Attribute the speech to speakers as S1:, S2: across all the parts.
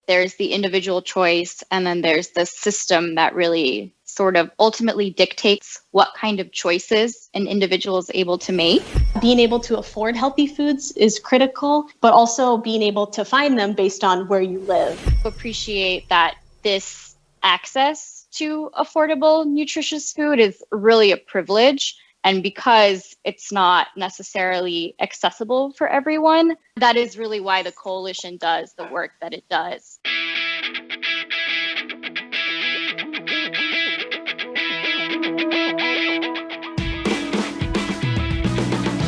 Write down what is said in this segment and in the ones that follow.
S1: There's the individual choice, and then there's the system that really sort of ultimately dictates what kind of choices an individual is able to make.
S2: Being able to afford healthy foods is critical, but also being able to find them based on where you live.
S1: Appreciate that this access to affordable, nutritious food is really a privilege. And because it's not necessarily accessible for everyone, that is really why the coalition does the work that it does.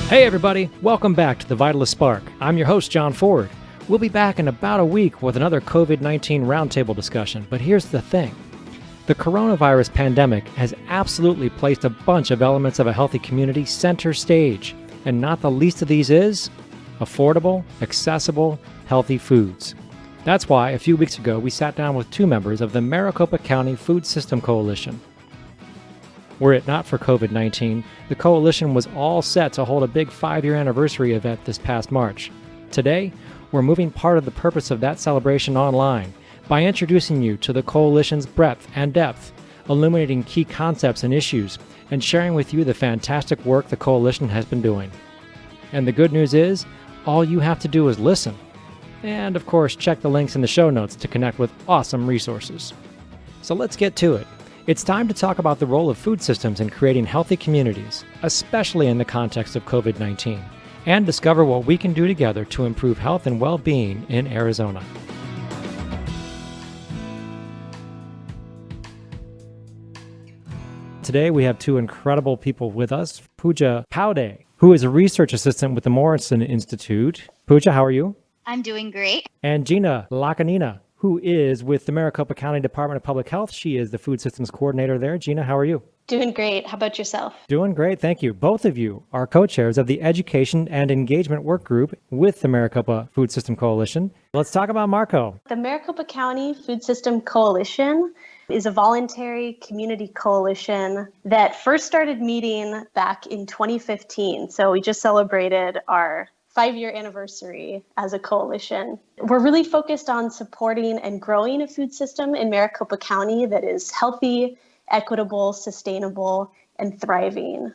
S3: Hey everybody, welcome back to the Vitalyst Spark. I'm your host, John Ford. We'll be back in about a week with another COVID-19 roundtable discussion, but here's the thing. The coronavirus pandemic has absolutely placed a bunch of elements of a healthy community center stage, and not the least of these is affordable, accessible, healthy foods. That's why a few weeks ago we sat down with two members of the Maricopa County Food System Coalition. Were it not for COVID-19, the coalition was all set to hold a big 5-year anniversary event this past March. Today, we're moving part of the purpose of that celebration online by introducing you to the coalition's breadth and depth, illuminating key concepts and issues, and sharing with you the fantastic work the coalition has been doing. And the good news is, all you have to do is listen. And of course, check the links in the show notes to connect with awesome resources. So let's get to it. It's time to talk about the role of food systems in creating healthy communities, especially in the context of COVID-19, and discover what we can do together to improve health and well-being in Arizona. Today, we have two incredible people with us. Pooja Paude, who is a research assistant with the Morrison Institute. Pooja, how are you?
S1: I'm doing great.
S3: And Gina Lacanina, who is with the Maricopa County Department of Public Health. She is the food systems coordinator there. Gina, how are you?
S2: Doing great. How about yourself?
S3: Doing great, thank you. Both of you are co-chairs of the Education and Engagement Work Group with the Maricopa Food System Coalition. Let's talk about MarCo.
S2: The Maricopa County Food System Coalition is a voluntary community coalition that first started meeting back in 2015. So we just celebrated our 5-year anniversary as a coalition. We're really focused on supporting and growing a food system in Maricopa County that is healthy, equitable, sustainable, and thriving.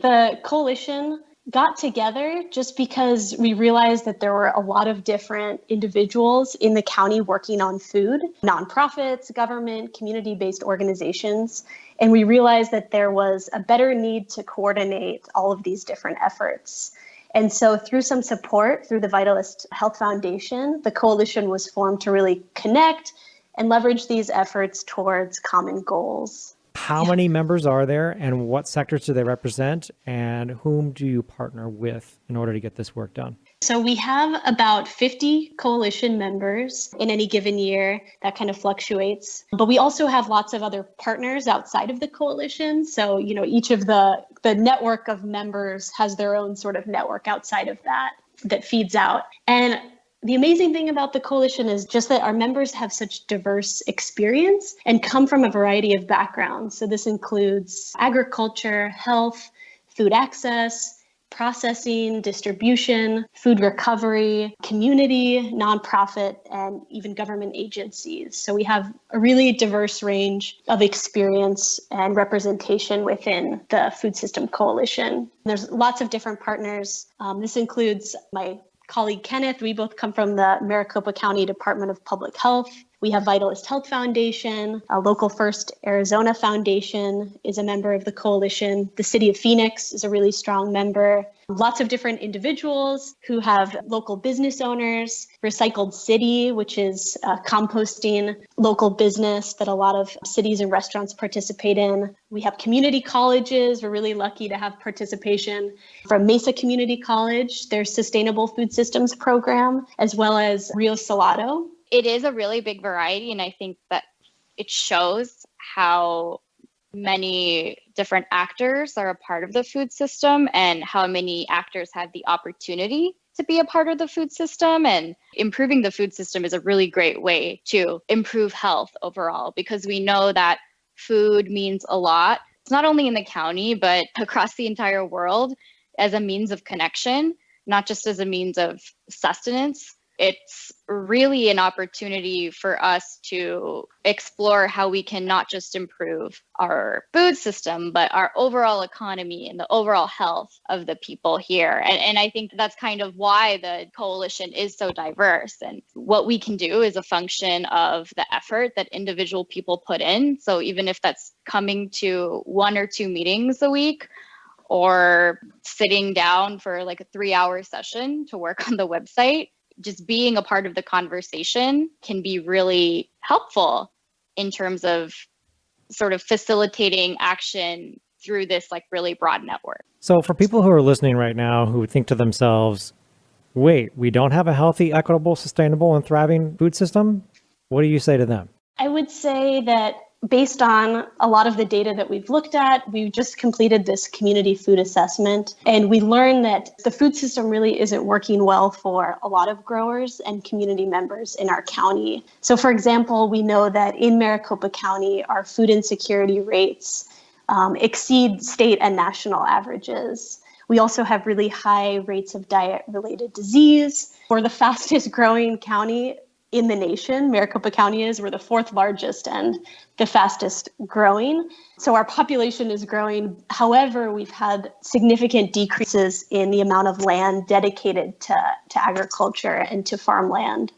S2: The coalition got together just because we realized that there were a lot of different individuals in the county working on food, nonprofits, government, community-based organizations, and we realized that there was a better need to coordinate all of these different efforts. And so through some support through the Vitalyst Health Foundation, the coalition was formed to really connect and leverage these efforts towards common goals.
S3: How many members are there, and what sectors do they represent, and whom do you partner with in order to get this work done?
S2: So we have about 50 coalition members in any given year. That kind of fluctuates. But we also have lots of other partners outside of the coalition. So, each of the network of members has their own sort of network outside of that feeds out. And the amazing thing about the coalition is just that our members have such diverse experience and come from a variety of backgrounds. So this includes agriculture, health, food access, processing, distribution, food recovery, community, nonprofit, and even government agencies. So we have a really diverse range of experience and representation within the Food System Coalition. There's lots of different partners. This includes my colleague Kenneth. We both come from the Maricopa County Department of Public Health. We have Vitalyst Health Foundation. Local First Arizona Foundation is a member of the coalition. The City of Phoenix is a really strong member. Lots of different individuals who have local business owners. Recycled City, which is a composting local business that a lot of cities and restaurants participate in. We have community colleges. We're really lucky to have participation from Mesa Community College, their Sustainable Food Systems program, as well as Rio Salado.
S1: It is a really big variety, and I think that it shows how many different actors are a part of the food system and how many actors have the opportunity to be a part of the food system. And improving the food system is a really great way to improve health overall, because we know that food means a lot. It's not only in the county, but across the entire world as a means of connection, not just as a means of sustenance. it's really an opportunity for us to explore how we can not just improve our food system, but our overall economy and the overall health of the people here. And I think that's kind of why the coalition is so diverse. And what we can do is a function of the effort that individual people put in. So even if that's coming to 1 or 2 meetings a week, or sitting down for like a 3-hour session to work on the website, just being a part of the conversation can be really helpful in terms of sort of facilitating action through this like really broad network.
S3: So for people who are listening right now who think to themselves, wait, we don't have a healthy, equitable, sustainable, and thriving food system? What do you say to them?
S2: I would say that based on a lot of the data that we've looked at, we've just completed this community food assessment, and we learned that the food system really isn't working well for a lot of growers and community members in our county. So for example, we know that in Maricopa County, our food insecurity rates exceed state and national averages. We also have really high rates of diet-related disease. We're the fastest growing county in the nation. Maricopa County is. We're the 4th largest and the fastest growing. So our population is growing. However, we've had significant decreases in the amount of land dedicated to agriculture and to farmland.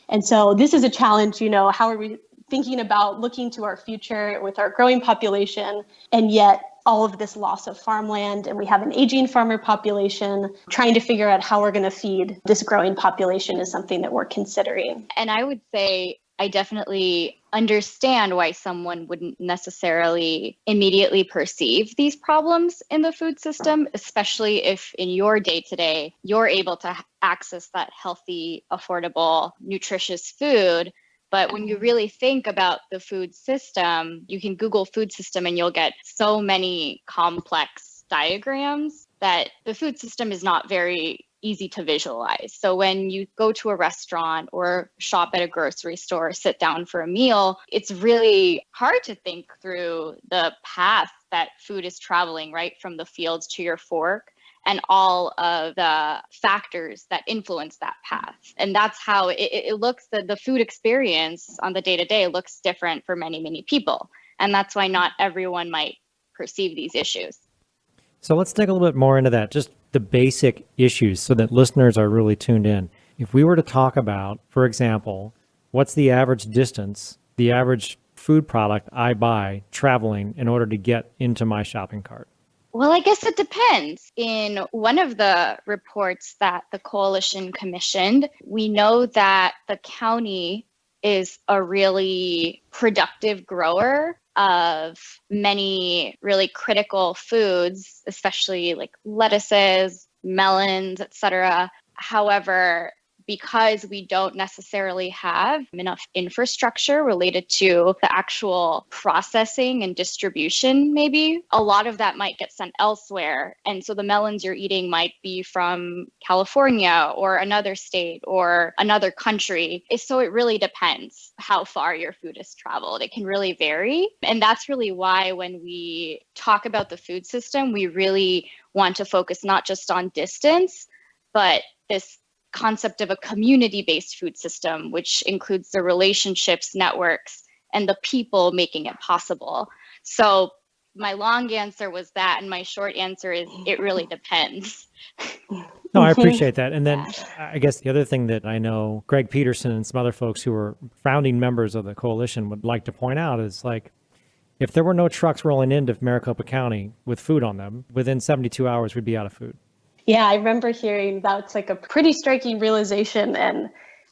S2: And so this is a challenge, how are we thinking about looking to our future with our growing population, and yet all of this loss of farmland, and we have an aging farmer population. Trying to figure out how we're going to feed this growing population is something that we're considering.
S1: And I would say I definitely understand why someone wouldn't necessarily immediately perceive these problems in the food system, especially if in your day-to-day, you're able to access that healthy, affordable, nutritious food. But when you really think about the food system, you can Google food system and you'll get so many complex diagrams that the food system is not very easy to visualize. So when you go to a restaurant or shop at a grocery store, sit down for a meal, it's really hard to think through the path that food is traveling, right from the fields to your fork, and all of the factors that influence that path. And that's how it looks, that the food experience on the day-to-day looks different for many, many people. And that's why not everyone might perceive these issues.
S3: So let's dig a little bit more into that, just the basic issues so that listeners are really tuned in. If we were to talk about, for example, what's the average distance, the average food product I buy traveling in order to get into my shopping cart?
S1: Well, I guess it depends. In one of the reports that the coalition commissioned, we know that the county is a really productive grower of many really critical foods, especially like lettuces, melons, etc. However, because we don't necessarily have enough infrastructure related to the actual processing and distribution, maybe, a lot of that might get sent elsewhere. And so the melons you're eating might be from California or another state or another country. So it really depends how far your food has traveled. It can really vary. And that's really why when we talk about the food system, we really want to focus not just on distance, but this concept of a community-based food system, which includes the relationships, networks, and the people making it possible. So my long answer was that, and my short answer is it really depends.
S3: No, I appreciate that. And then I guess the other thing that I know Greg Peterson and some other folks who are founding members of the coalition would like to point out is, like, if there were no trucks rolling into Maricopa County with food on them, within 72 hours we'd be out of food.
S2: Yeah, I remember hearing that's like a pretty striking realization. And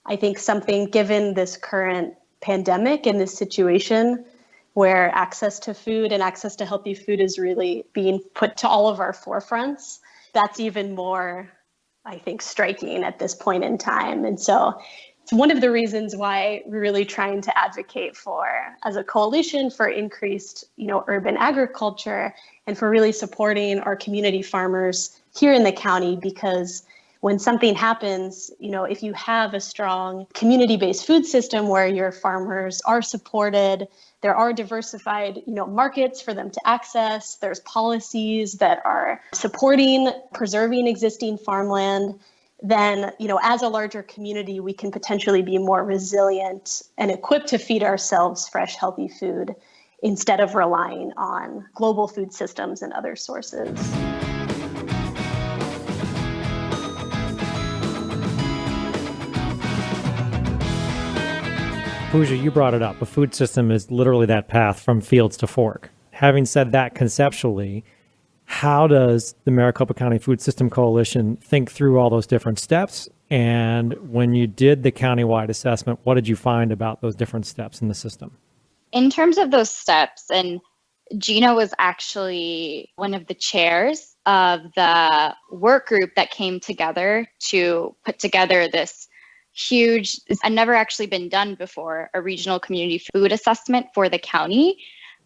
S2: I think something, given this current pandemic and this situation where access to food and access to healthy food is really being put to all of our forefronts, that's even more, I think, striking at this point in time. And so it's one of the reasons why we're really trying to advocate for, as a coalition, for increased, urban agriculture and for really supporting our community farmers here in the county, because when something happens, if you have a strong community-based food system where your farmers are supported, there are diversified, markets for them to access, there's policies that are supporting preserving existing farmland, then, as a larger community, we can potentially be more resilient and equipped to feed ourselves fresh, healthy food instead of relying on global food systems and other sources.
S3: Pooja, you brought it up. A food system is literally that path from fields to fork. Having said that conceptually, how does the Maricopa County Food System Coalition think through all those different steps? And when you did the countywide assessment, what did you find about those different steps in the system?
S1: In terms of those steps, and Gina was actually one of the chairs of the work group that came together to put together this huge, had never actually been done before, a regional community food assessment for the county.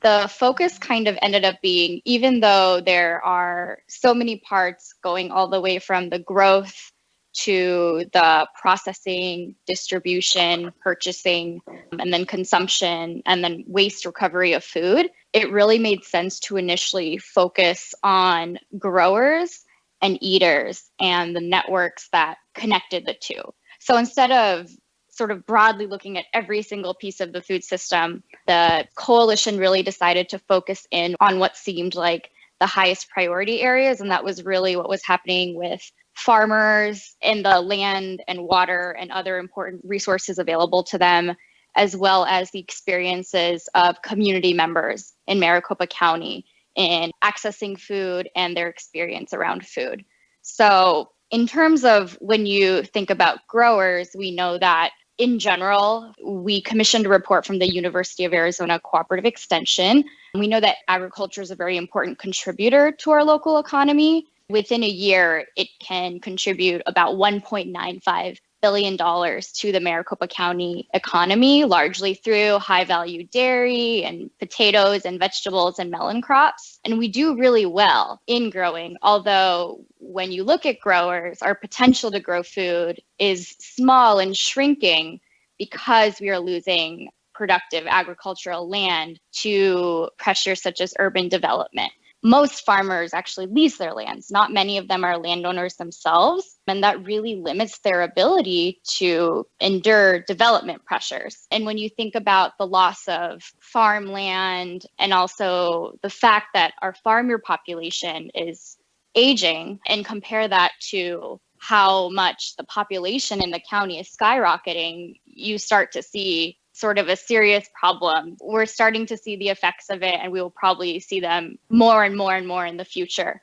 S1: The focus kind of ended up being, even though there are so many parts going all the way from the growth to the processing, distribution, purchasing, and then consumption, and then waste recovery of food, it really made sense to initially focus on growers and eaters and the networks that connected the two. So instead of sort of broadly looking at every single piece of the food system, the coalition really decided to focus in on what seemed like the highest priority areas. And that was really what was happening with farmers and the land and water and other important resources available to them, as well as the experiences of community members in Maricopa County in accessing food and their experience around food. So in terms of when you think about growers, we know that in general, we commissioned a report from the University of Arizona Cooperative Extension. We know that agriculture is a very important contributor to our local economy. Within a year, it can contribute about $1.95 billion to the Maricopa County economy, largely through high-value dairy and potatoes and vegetables and melon crops. And we do really well in growing, although when you look at growers, our potential to grow food is small and shrinking because we are losing productive agricultural land to pressures such as urban development. Most farmers actually lease their lands. Not many of them are landowners themselves, and that really limits their ability to endure development pressures. And when you think about the loss of farmland and also the fact that our farmer population is aging, and compare that to how much the population in the county is skyrocketing, you start to see sort of a serious problem. We're starting to see the effects of it, and we will probably see them more and more and more in the future,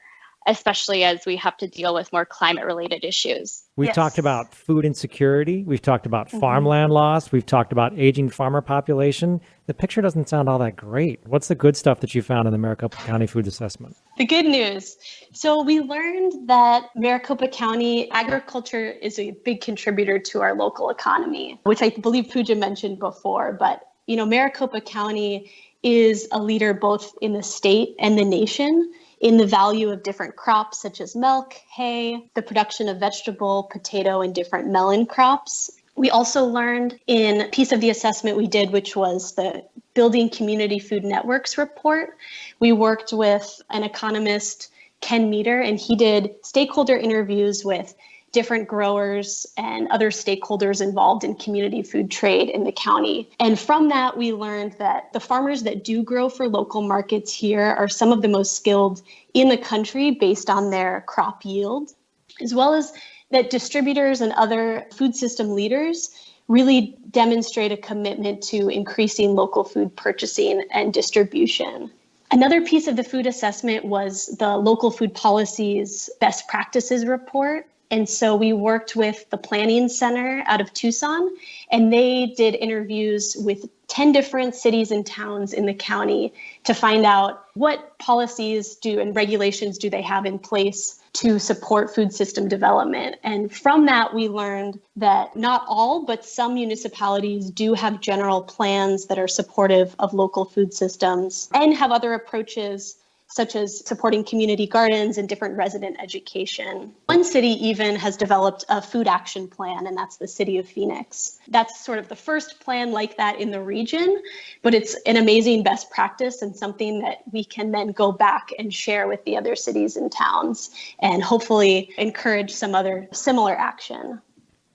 S1: especially as we have to deal with more climate-related issues.
S3: We've talked about food insecurity. We've talked about farmland loss. We've talked about aging farmer population. The picture doesn't sound all that great. What's the good stuff that you found in the Maricopa County Food Assessment?
S2: The good news. So we learned that Maricopa County agriculture is a big contributor to our local economy, which I believe Pooja mentioned before. But, Maricopa County is a leader both in the state and the nation in the value of different crops such as milk, hay, the production of vegetable, potato, and different melon crops. We also learned in a piece of the assessment we did, which was the Building Community Food Networks report. We worked with an economist, Ken Meter, and he did stakeholder interviews with different growers and other stakeholders involved in community food trade in the county. And from that, we learned that the farmers that do grow for local markets here are some of the most skilled in the country based on their crop yield, as well as that distributors and other food system leaders really demonstrate a commitment to increasing local food purchasing and distribution. Another piece of the food assessment was the local food policies best practices report. And so we worked with the Planning Center out of Tucson, and they did interviews with 10 different cities and towns in the county to find out what policies and regulations do they have in place to support food system development. And from that, we learned that not all, but some municipalities do have general plans that are supportive of local food systems and have other approaches such as supporting community gardens and different resident education. One city even has developed a food action plan, and that's the city of Phoenix. That's sort of the first plan like that in the region, but it's an amazing best practice and something that we can then go back and share with the other cities and towns and hopefully encourage some other similar action.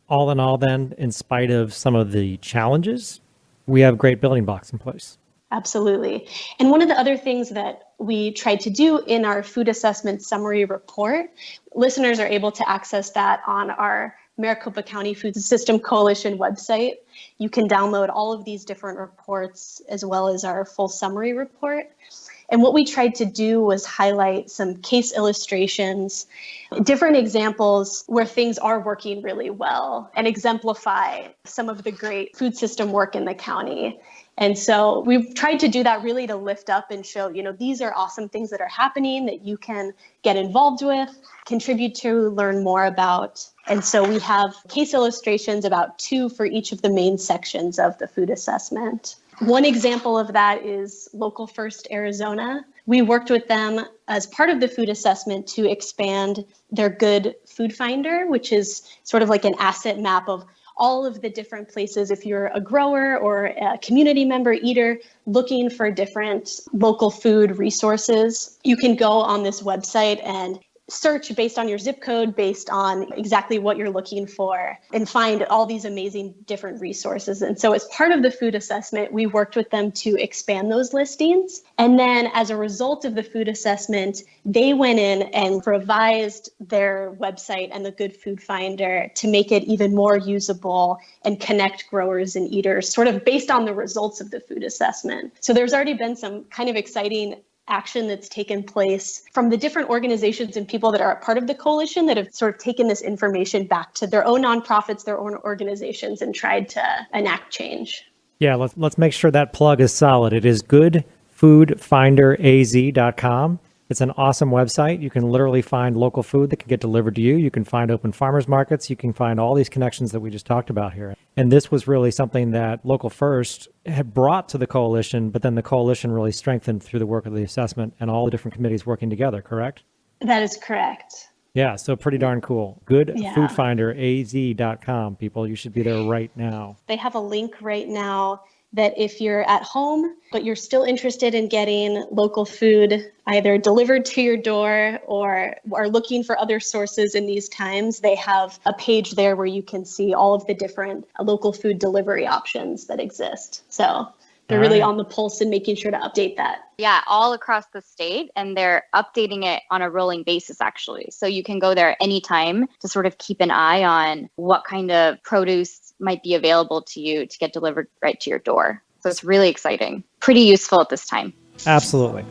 S3: All in all, then, in spite of some of the challenges, we have great building blocks in place.
S2: Absolutely. And one of the other things that we tried to do in our food assessment summary report, listeners are able to access that on our Maricopa County Food System Coalition website. You can download all of these different reports as well as our full summary report. And what we tried to do was highlight some case illustrations, different examples where things are working really well, and exemplify some of the great food system work in the county. And so we've tried to do that really to lift up and show, these are awesome things that are happening that you can get involved with, contribute to, learn more about. And so we have case illustrations, about 2 for each of the main sections of the food assessment. One example of that is Local First Arizona. We worked with them as part of the food assessment to expand their Good Food Finder, which is sort of like an asset map of all of the different places. If you're a grower or a community member eater looking for different local food resources, you can go on this website and search based on your zip code, based on exactly what you're looking for, and find all these amazing different resources. And so as part of the food assessment, we worked with them to expand those listings. And then as a result of the food assessment, they went in and revised their website and the Good Food Finder to make it even more usable and connect growers and eaters, sort of based on the results of the food assessment. So there's already been some kind of exciting action that's taken place from the different organizations and people that are a part of the coalition that have sort of taken this information back to their own nonprofits, their own organizations, and tried to enact change.
S3: Yeah, let's make sure that plug is solid. It is goodfoodfinderaz.com. It's an awesome website. You can literally find local food that can get delivered to you. You can find open farmers markets. You can find all these connections that we just talked about here. And this was really something that Local First had brought to the coalition, but then the coalition really strengthened through the work of the assessment and all the different committees working together, correct?
S2: That is correct.
S3: Yeah, so pretty darn cool. Goodfoodfinderaz.com, people. You should be there right now.
S2: They have a link right now that if you're at home, but you're still interested in getting local food either delivered to your door or are looking for other sources in these times, they have a page there where you can see all of the different local food delivery options that exist. So they're really on the pulse and making sure to update that.
S1: Yeah, all across the state, and they're updating it on a rolling basis, actually. So you can go there anytime to sort of keep an eye on what kind of produce might be available to you to get delivered right to your door. So it's really exciting, pretty useful at this time.
S3: Absolutely.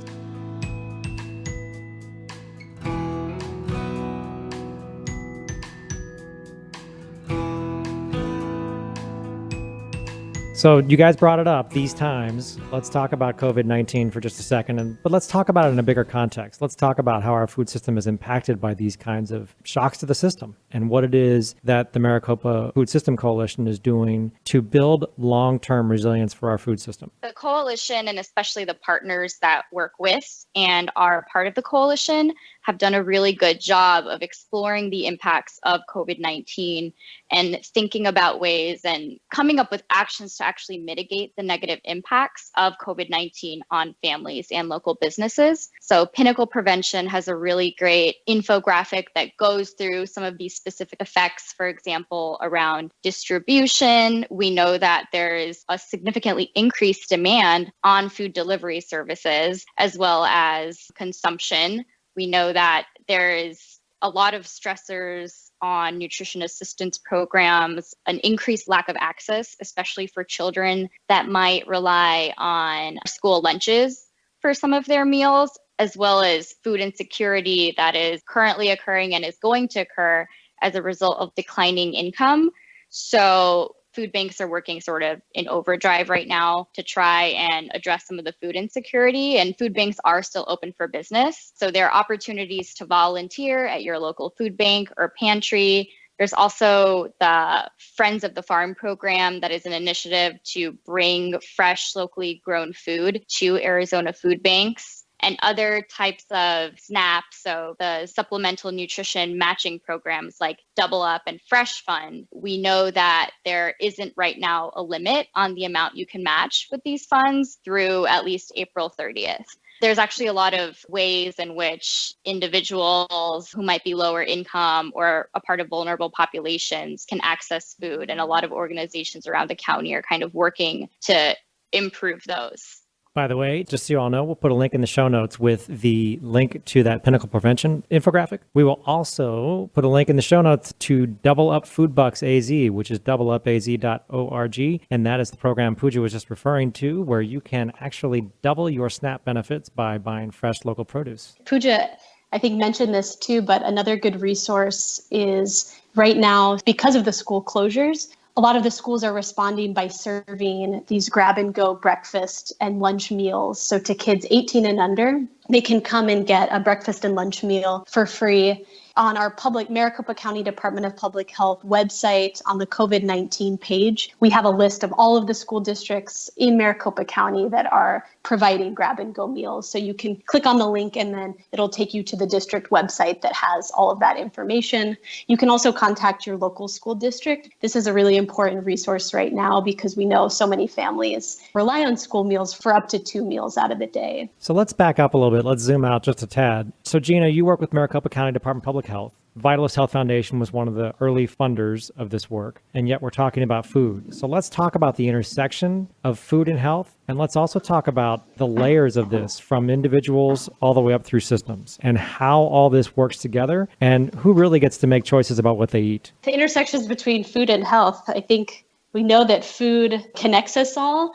S3: So you guys brought it up these times. Let's talk about COVID-19 for just a second, but let's talk about it in a bigger context. Let's talk about how our food system is impacted by these kinds of shocks to the system and what it is that the Maricopa Food System Coalition is doing to build long-term resilience for our food system.
S1: The coalition, and especially the partners that work with and are part of the coalition, have done a really good job of exploring the impacts of COVID-19 and thinking about ways and coming up with actions to actually mitigate the negative impacts of COVID-19 on families and local businesses. So Pinnacle Prevention has a really great infographic that goes through some of these specific effects, for example, around distribution. We know that there is a significantly increased demand on food delivery services as well as consumption. We know that there is a lot of stressors on nutrition assistance programs, an increased lack of access, especially for children that might rely on school lunches for some of their meals, as well as food insecurity that is currently occurring and is going to occur as a result of declining income. So food banks are working sort of in overdrive right now to try and address some of the food insecurity, and food banks are still open for business. So there are opportunities to volunteer at your local food bank or pantry. There's also the Friends of the Farm program that is an initiative to bring fresh, locally grown food to Arizona food banks. and other types of SNAP, so the supplemental nutrition matching programs like Double Up and Fresh Fund, we know that there isn't right now a limit on the amount you can match with these funds through at least April 30th. There's actually a lot of ways in which individuals who might be lower income or a part of vulnerable populations can access food. And a lot of organizations around the county are kind of working to improve those.
S3: By the way, just so you all know, we'll put a link in the show notes with the link to that Pinnacle Prevention infographic. We will also put a link in the show notes to Double Up Food Bucks AZ, which is doubleupaz.org. And that is the program Pooja was just referring to, where you can actually double your SNAP benefits by buying fresh local produce.
S2: Pooja, I think, mentioned this too, but another good resource is right now, because of the school closures, a lot of the schools are responding by serving these grab-and-go breakfast and lunch meals. So to kids 18 and under, they can come and get a breakfast and lunch meal for free. On our Maricopa County Department of Public Health website, on the COVID-19 page, we have a list of all of the school districts in Maricopa County that are providing grab-and-go meals. So you can click on the link and then it'll take you to the district website that has all of that information. You can also contact your local school district. This is a really important resource right now because we know so many families rely on school meals for up to 2 meals out of the day.
S3: So let's back up a little bit. Let's zoom out just a tad. So Gina, you work with Maricopa County Department of Public Health. Vitalyst Health Foundation was one of the early funders of this work, and yet we're talking about food. So let's talk about the intersection of food and health, and let's also talk about the layers of this from individuals all the way up through systems and how all this works together and who really gets to make choices about what they eat.
S2: The intersections between food and health, I think we know that food connects us all.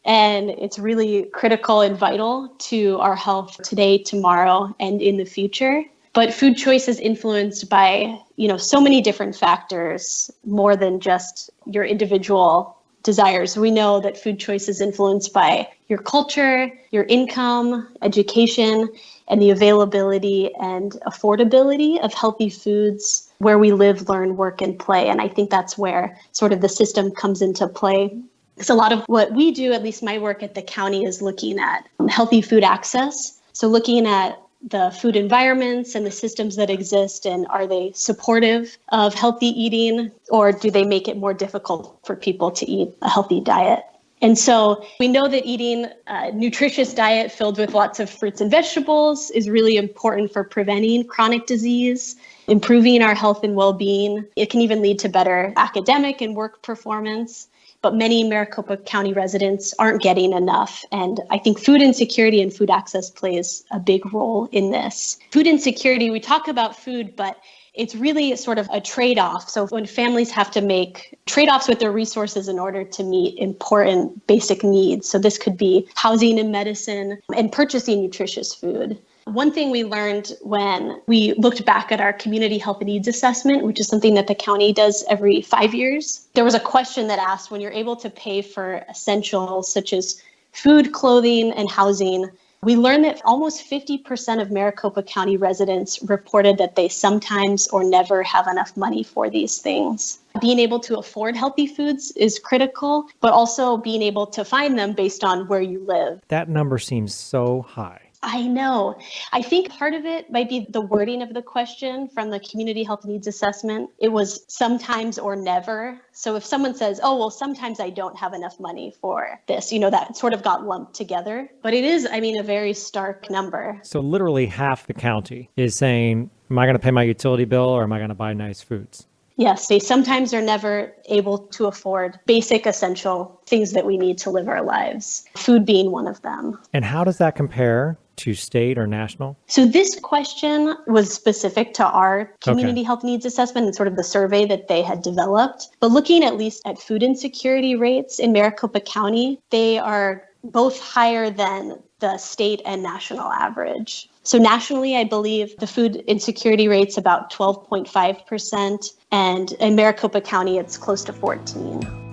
S2: And it's really critical and vital to our health today, tomorrow, and in the future. But food choice is influenced by, so many different factors, more than just your individual desires. We know that food choice is influenced by your culture, your income, education, and the availability and affordability of healthy foods where we live, learn, work, and play. And I think that's where sort of the system comes into play. So a lot of what we do, at least my work at the county, is looking at healthy food access. So looking at the food environments and the systems that exist, and are they supportive of healthy eating, or do they make it more difficult for people to eat a healthy diet? And so we know that eating a nutritious diet filled with lots of fruits and vegetables is really important for preventing chronic disease, improving our health and well-being. It can even lead to better academic and work performance. But many Maricopa County residents aren't getting enough. And I think food insecurity and food access plays a big role in this. Food insecurity, we talk about food, but it's really sort of a trade-off. So when families have to make trade-offs with their resources in order to meet important basic needs. So this could be housing and medicine and purchasing nutritious food. One thing we learned when we looked back at our community health needs assessment, which is something that the county does every 5 years, there was a question that asked, when you're able to pay for essentials such as food, clothing, and housing, we learned that almost 50% of Maricopa County residents reported that they sometimes or never have enough money for these things. Being able to afford healthy foods is critical, but also being able to find them based on where you live.
S3: That number seems so high.
S2: I know. I think part of it might be the wording of the question from the community health needs assessment. It was sometimes or never. So if someone says, oh, well, sometimes I don't have enough money for this, that sort of got lumped together. But it is, a very stark number.
S3: So literally half the county is saying, am I going to pay my utility bill or am I going to buy nice foods?
S2: Yes, they sometimes are never able to afford basic essential things that we need to live our lives, food being one of them.
S3: And how does that compare to state or national?
S2: So this question was specific to our community health needs assessment and sort of the survey that they had developed. But looking at least at food insecurity rates in Maricopa County, they are both higher than the state and national average. So nationally, I believe the food insecurity rate's about 12.5%, and in Maricopa County, it's close to 14%.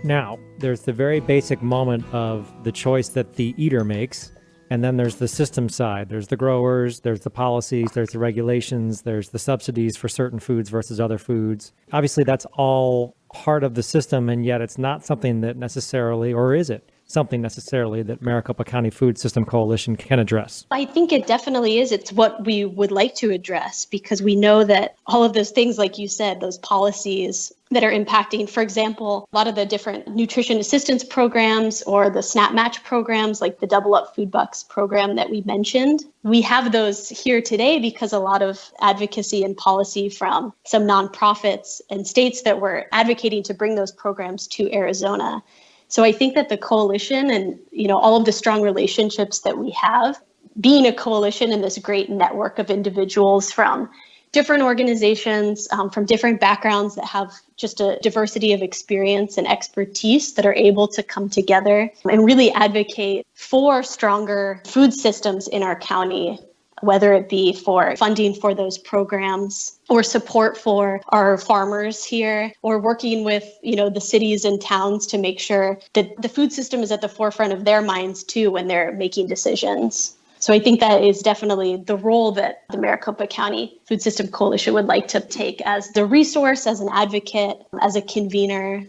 S3: Now, there's the very basic moment of the choice that the eater makes. And then there's the system side. There's the growers, there's the policies, there's the regulations, there's the subsidies for certain foods versus other foods. Obviously, that's all part of the system, and yet it's not something that necessarily, or is it something necessarily that Maricopa County Food System Coalition can address?
S2: I think it definitely is. It's what we would like to address because we know that all of those things, like you said, those policies that are impacting, for example, a lot of the different nutrition assistance programs or the SNAP match programs, like the Double Up Food Bucks program that we mentioned. We have those here today because a lot of advocacy and policy from some nonprofits and states that were advocating to bring those programs to Arizona. So I think that the coalition and, all of the strong relationships that we have, being a coalition in this great network of individuals from different organizations, from different backgrounds that have just a diversity of experience and expertise that are able to come together and really advocate for stronger food systems in our county, whether it be for funding for those programs or support for our farmers here, or working with, the cities and towns to make sure that the food system is at the forefront of their minds too when they're making decisions. So I think that is definitely the role that the Maricopa County Food System Coalition would like to take as the resource, as an advocate, as a convener,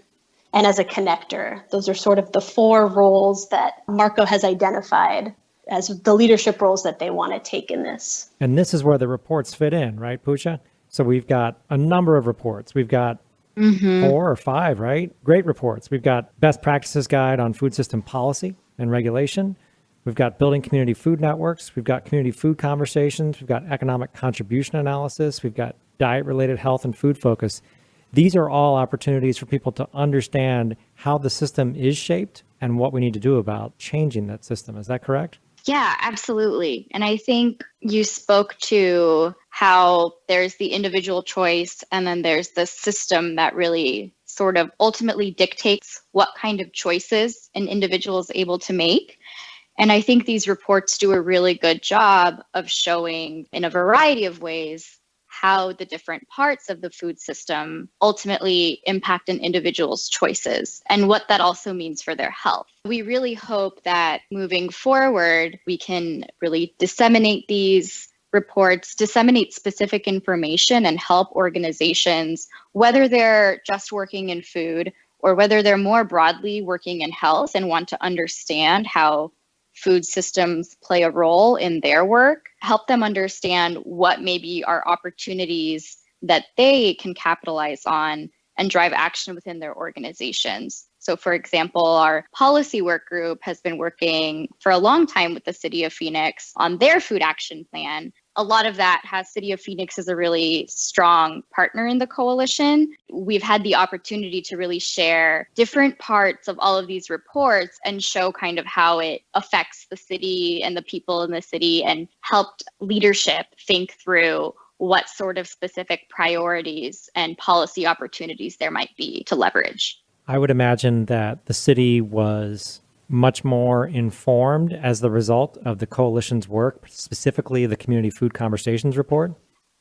S2: and as a connector. Those are sort of the four roles that MarCo has identified as the leadership roles that they want to take in this.
S3: And this is where the reports fit in, right, Pooja? So we've got a number of reports. We've got 4 or 5, right? Great reports. We've got Best Practices Guide on Food System Policy and Regulation. We've got Building Community Food Networks. We've got Community Food Conversations. We've got Economic Contribution Analysis. We've got Diet-Related Health and Food Focus. These are all opportunities for people to understand how the system is shaped and what we need to do about changing that system. Is that correct?
S1: Yeah, absolutely. And I think you spoke to how there's the individual choice and then there's the system that really sort of ultimately dictates what kind of choices an individual is able to make. And I think these reports do a really good job of showing in a variety of ways how the different parts of the food system ultimately impact an individual's choices and what that also means for their health. We really hope that moving forward, we can really disseminate these reports, disseminate specific information, and help organizations, whether they're just working in food or whether they're more broadly working in health and want to understand how food systems play a role in their work, help them understand what maybe are opportunities that they can capitalize on and drive action within their organizations. So for example, our policy work group has been working for a long time with the City of Phoenix on their food action plan. A lot of that has City of Phoenix as a really strong partner in the coalition. We've had the opportunity to really share different parts of all of these reports and show kind of how it affects the city and the people in the city and helped leadership think through what sort of specific priorities and policy opportunities there might be to leverage.
S3: I would imagine that the city was much more informed as the result of the coalition's work, specifically the Community Food Conversations report?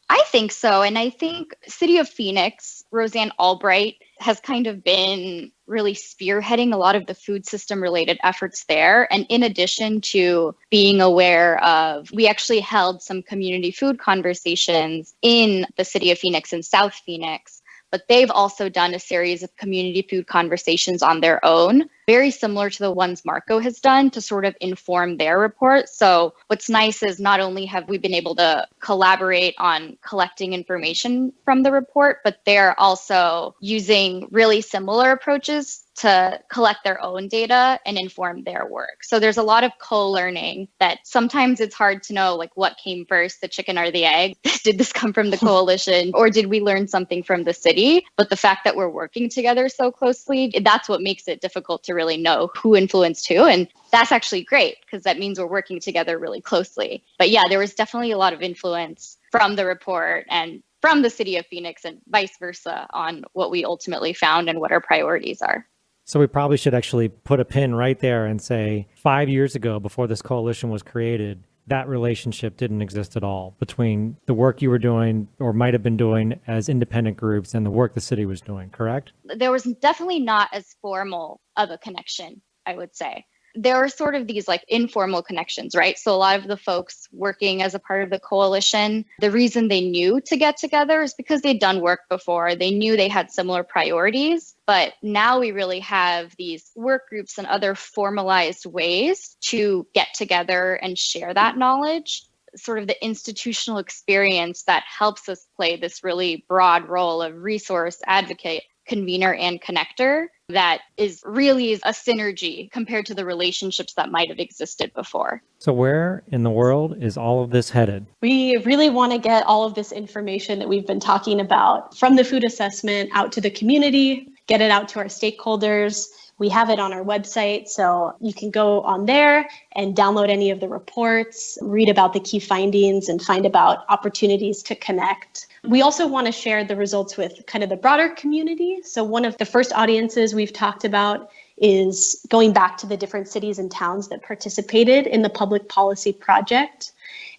S1: I think so. And I think City of Phoenix, Roseanne Albright, has kind of been really spearheading a lot of the food system related efforts there. And in addition to being aware of, we actually held some community food conversations in the City of Phoenix and South Phoenix, but they've also done a series of community food conversations on their own, very similar to the ones MarCo has done to sort of inform their report. So what's nice is not only have we been able to collaborate on collecting information from the report, but they're also using really similar approaches to collect their own data and inform their work. So there's a lot of co-learning that sometimes it's hard to know, like, what came first, the chicken or the egg? Did this come from the coalition or did we learn something from the city? But the fact that we're working together so closely, that's what makes it difficult to really know who influenced who. And that's actually great because that means we're working together really closely. But yeah, there was definitely a lot of influence from the report and from the City of Phoenix and vice versa on what we ultimately found and what our priorities are.
S3: So we probably should actually put a pin right there and say 5 years ago, before this coalition was created, that relationship didn't exist at all between the work you were doing or might have been doing as independent groups and the work the city was doing, correct?
S1: There was definitely not as formal of a connection, I would say. there are sort of these like informal connections, right? So a lot of the folks working as a part of the coalition, the reason they knew to get together is because they'd done work before. They knew they had similar priorities, but now we really have these work groups and other formalized ways to get together and share that knowledge. Sort of the institutional experience that helps us play this really broad role of resource advocate, convener, and connector that is really a synergy compared to the relationships that might have existed before.
S3: So where in the world is all of this headed?
S2: We really want to get all of this information that we've been talking about from the food assessment out to the community, get it out to our stakeholders. We have it on our website, so you can go on there and download any of the reports, read about the key findings, and find about opportunities to connect. We also want to share the results with kind of the broader community. So one of the first audiences we've talked about is going back to the different cities and towns that participated in the public policy project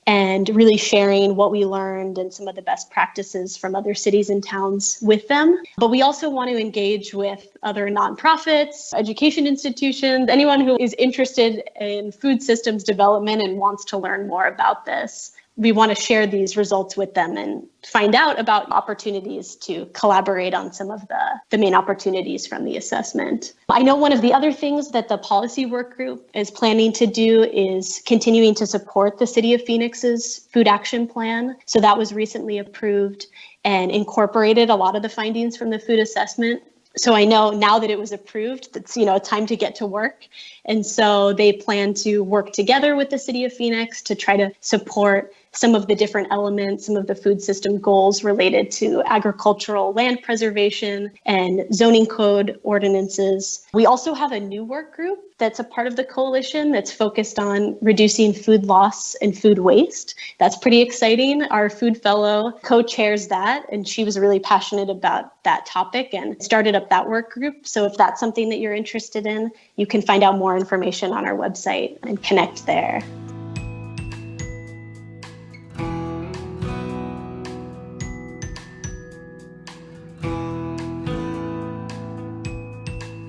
S2: and really sharing what we learned and some of the best practices from other cities and towns with them. But we also want to engage with other nonprofits, education institutions, anyone who is interested in food systems development and wants to learn more about this. We want to share these results with them and find out about opportunities to collaborate on some of the main opportunities from the assessment. I know one of the other things that the policy work group is planning to do is continuing to support the City of Phoenix's food action plan. So that was recently approved and incorporated a lot of the findings from the food assessment. So I know now that it was approved, it's time to get to work. And so they plan to work together with the City of Phoenix to try to support some of the different elements, some of the food system goals related to agricultural land preservation and zoning code ordinances. We also have a new work group that's a part of the coalition that's focused on reducing food loss and food waste. That's pretty exciting. Our food fellow co-chairs that, and she was really passionate about that topic and started up that work group. So if that's something that you're interested in, you can find out more information on our website and connect there.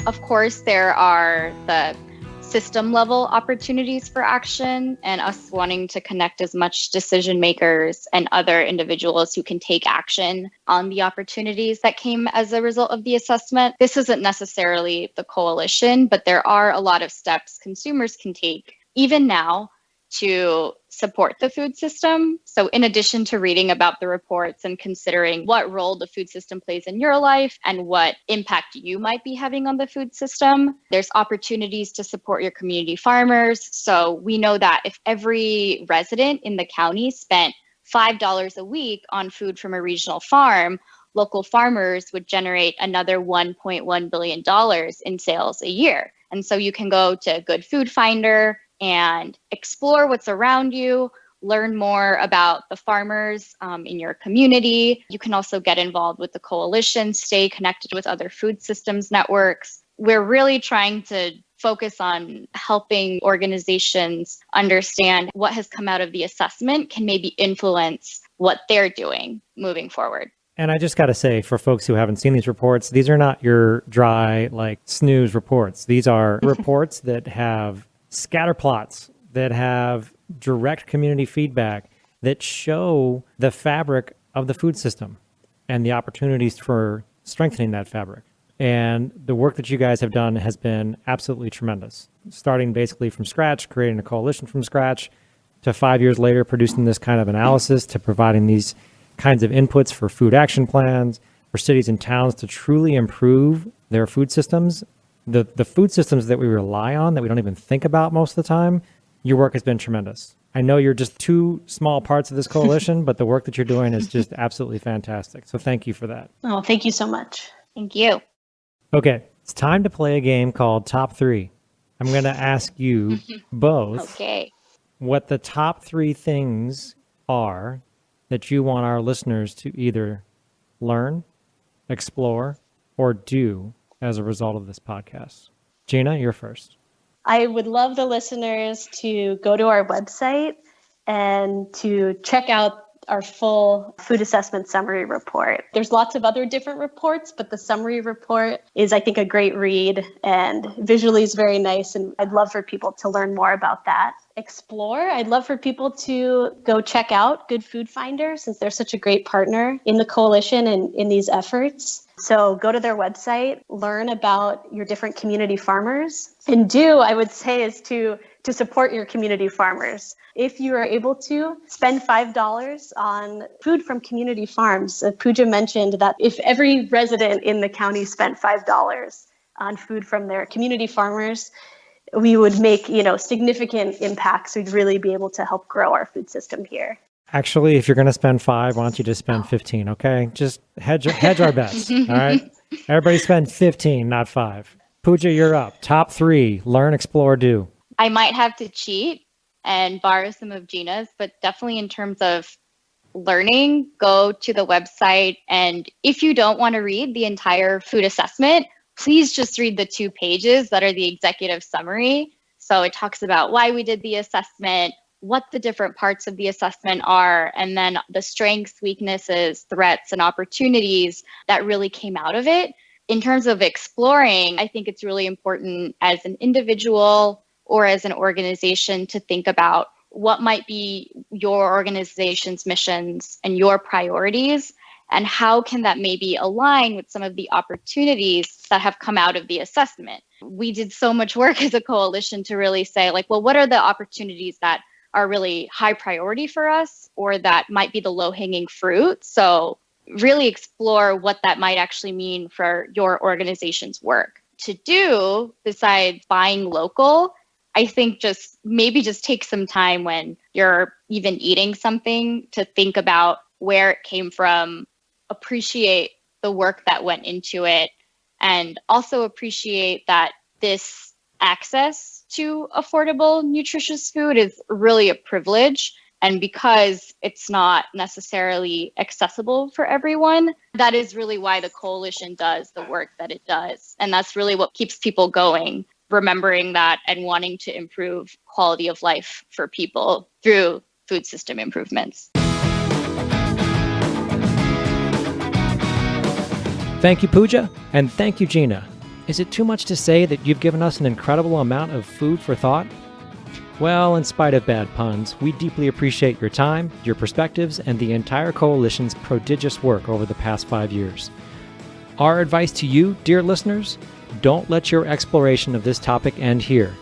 S1: Of course, there are the system level opportunities for action and us wanting to connect as much decision makers and other individuals who can take action on the opportunities that came as a result of the assessment. This isn't necessarily the coalition, but there are a lot of steps consumers can take even now to support the food system. So in addition to reading about the reports and considering what role the food system plays in your life and what impact you might be having on the food system, there's opportunities to support your community farmers. So we know that if every resident in the county spent $5 a week on food from a regional farm, local farmers would generate another $1.1 billion in sales a year. And so you can go to Good Food Finder and explore what's around you, learn more about the farmers in your community. You can also get involved with the coalition, stay connected with other food systems networks. We're really trying to focus on helping organizations understand what has come out of the assessment can maybe influence what they're doing moving forward.
S3: And I just got to say, for folks who haven't seen these reports, these are not your dry, snooze reports. These are reports that have scatter plots, that have direct community feedback, that show the fabric of the food system and the opportunities for strengthening that fabric. And the work that you guys have done has been absolutely tremendous. Starting basically from scratch, creating a coalition from scratch, to 5 years later producing this kind of analysis, to providing these kinds of inputs for food action plans, for cities and towns to truly improve their food systems. The food systems that we rely on, that we don't even think about most of the time, your work has been tremendous. I know you're just two small parts of this coalition, but the work that you're doing is just absolutely fantastic. So thank you for that.
S2: Oh, thank you so much.
S1: Thank you.
S3: Okay, it's time to play a game called Top 3. I'm going to ask you both what the top 3 things are that you want our listeners to either learn, explore, or do as a result of this podcast. Gina, you're first.
S2: I would love the listeners to go to our website and to check out our full food assessment summary report. There's lots of other different reports, but the summary report is, I think, a great read and visually is very nice. And I'd love for people to learn more about that. Explore. I'd love for people to go check out Good Food Finder since they're such a great partner in the coalition and in these efforts. So go to their website, learn about your different community farmers, and I would say, is to support your community farmers. If you are able to, spend $5 on food from community farms. Pooja mentioned that if every resident in the county spent $5 on food from their community farmers, we would make, significant impacts. We'd really be able to help grow our food system here.
S3: Actually, if you're going to spend 5, why don't you just spend 15, okay? Just hedge our bets, all right? Everybody spend 15, not 5. Pooja, you're up. Top 3, learn, explore, do.
S1: I might have to cheat and borrow some of Gina's, but definitely in terms of learning, go to the website. And if you don't want to read the entire food assessment, please just read the 2 pages that are the executive summary. So it talks about why we did the assessment, what the different parts of the assessment are, and then the strengths, weaknesses, threats, and opportunities that really came out of it. In terms of exploring, I think it's really important as an individual or as an organization to think about what might be your organization's missions and your priorities, and how can that maybe align with some of the opportunities that have come out of the assessment. We did so much work as a coalition to really say, what are the opportunities that are really high priority for us, or that might be the low-hanging fruit. So really explore what that might actually mean for your organization's work. To do, besides buying local, I think just take some time when you're even eating something to think about where it came from, appreciate the work that went into it, and also appreciate that this access to affordable, nutritious food is really a privilege. And because it's not necessarily accessible for everyone, that is really why the coalition does the work that it does. And that's really what keeps people going, remembering that and wanting to improve quality of life for people through food system improvements.
S3: Thank you, Pooja, and thank you, Gina. Is it too much to say that you've given us an incredible amount of food for thought? Well, in spite of bad puns, we deeply appreciate your time, your perspectives, and the entire coalition's prodigious work over the past 5 years. Our advice to you, dear listeners, don't let your exploration of this topic end here.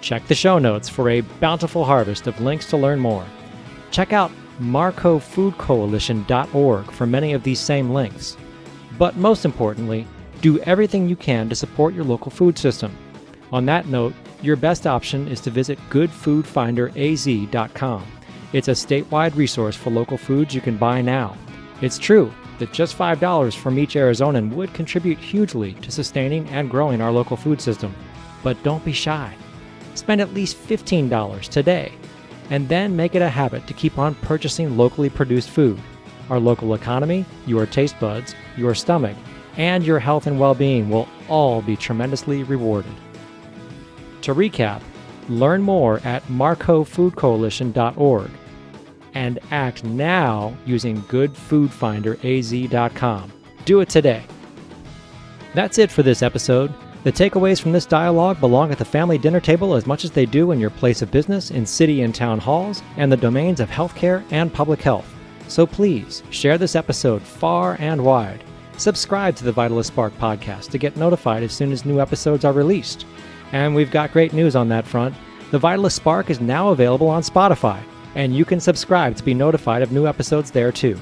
S3: Check the show notes for a bountiful harvest of links to learn more. Check out MarCoFoodCoalition.org for many of these same links. But most importantly, do everything you can to support your local food system. On that note, your best option is to visit goodfoodfinderaz.com. It's a statewide resource for local foods you can buy now. It's true that just $5 from each Arizonan would contribute hugely to sustaining and growing our local food system. But don't be shy. Spend at least $15 today, and then make it a habit to keep on purchasing locally produced food. Our local economy, your taste buds, your stomach, and your health and well-being will all be tremendously rewarded. To recap, learn more at MarCoFoodCoalition.org and act now using GoodFoodFinderAZ.com. Do it today. That's it for this episode. The takeaways from this dialogue belong at the family dinner table as much as they do in your place of business, in city and town halls, and the domains of healthcare and public health. So please share this episode far and wide. Subscribe to the Vitalyst Spark podcast to get notified as soon as new episodes are released. And we've got great news on that front. The Vitalyst Spark is now available on Spotify, and you can subscribe to be notified of new episodes there too.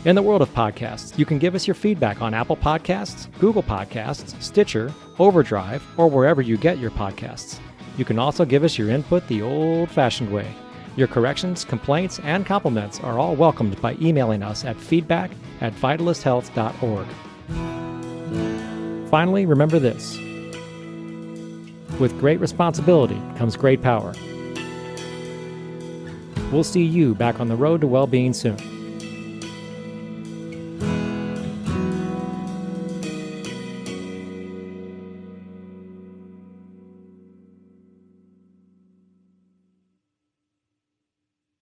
S3: In the world of podcasts, you can give us your feedback on Apple Podcasts, Google Podcasts, Stitcher, Overdrive, or wherever you get your podcasts. You can also give us your input the old-fashioned way. Your corrections, complaints, and compliments are all welcomed by emailing us at feedback@vitalysthealth.org. Finally, remember this. With great responsibility comes great power. We'll see you back on the road to well-being soon.